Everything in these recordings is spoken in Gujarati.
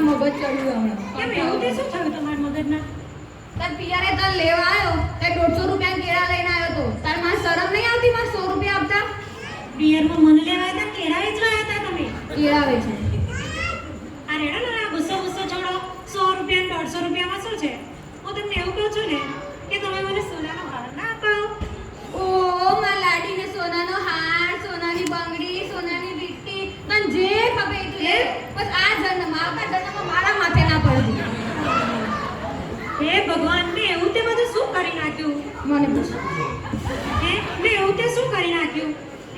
મગજ ચડ્યું હમણાં. કેમ એવું તે શું થયું તમારા મગજના? તાર પિયરે તને લેવા આવ્યો તે 150 રૂપિયા કેળા લઈને આવ્યો તો તાર માં શરમ નહીં આવતી માં 100 રૂપિયા આપતા? પિયરમાં મને લેવા હતા, કેળા વેચવા આવ્યા હતા તમે? કેળા વેચે. આ રેડો ને, આ ગુસ્સો છોડો. 100 રૂપિયા 150 રૂપિયામાં શું છે? હું તમને એવું કહું છું ને કે તમે મને સોનાનો હાર ના અપાવો. ઓ માં લાડીને સોનાનો હાર, સોનાની બંગડી, સોનાની વીંટી, મને જે ખબર એટલું લે. બસ આ જન્મમાં આવતા જન્મમાં મારા માથે ના પડતી. હે ભગવાન, મેં એવું તે બધું શું કરી નાખ્યું? મને પૂછ. હે મેં એવું તે શું કરી નાખ્યું?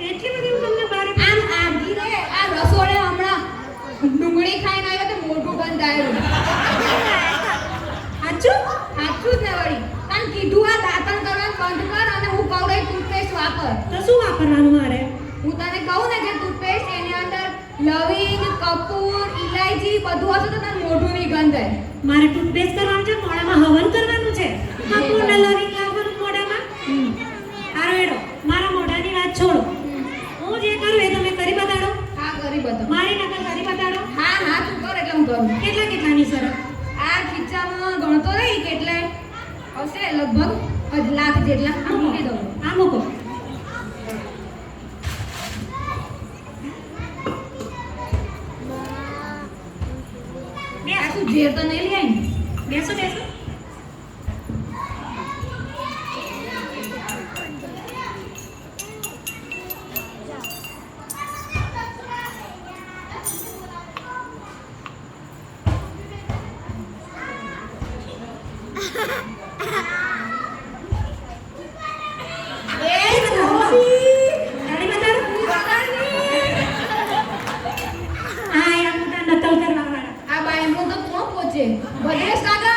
એટલી બધી હું તમને બારે આમ આધી રે આ રસોડે હમણાં ડુંગળી ખાઈને આવ્યો તો મોઢું બંધ આવ્યું. સાચું સાચું જ ને વળી. તને કીધું આ દાંતણ કરવાનું બંધ કર અને હું કહું રહી ટૂથપેસ્ટ વાપર. તો શું વાપરવાનું મારે? હું તને કહું ને જે ટૂથપેસ્ટ એની અંદર લવિંગ, કપૂર, ઇલાયચી બધું હશે તો તને મોઢું નહીં ગંધાય. મારે ટૂથપેસ્ટ કરવાનું છે, મોઢામાં હવન કરવાનું છે. કપૂરના લવિંગ લાવવાનું મોઢામાં. હારો એડો, મારા મોઢાની વાત છોડો. હું જે કરું એ તમે કરી બતાડો. હા કરી બધો. મારી નકલ કરી બતાડો. હા હા તું કર એટલે હું કરું. કેટલાની શરત? આ ખીચામાં ગણતો રહી કેટલે હશે લગભગ 1 લાખ જેટલા. આ મૂકી દઉં. આ મૂકો. આ શું ઝેર તો નહીં લઈ આવી ને? બેસો બેસો. આ બાયનો તો કોણ પહોંચે? ભલે કાગળ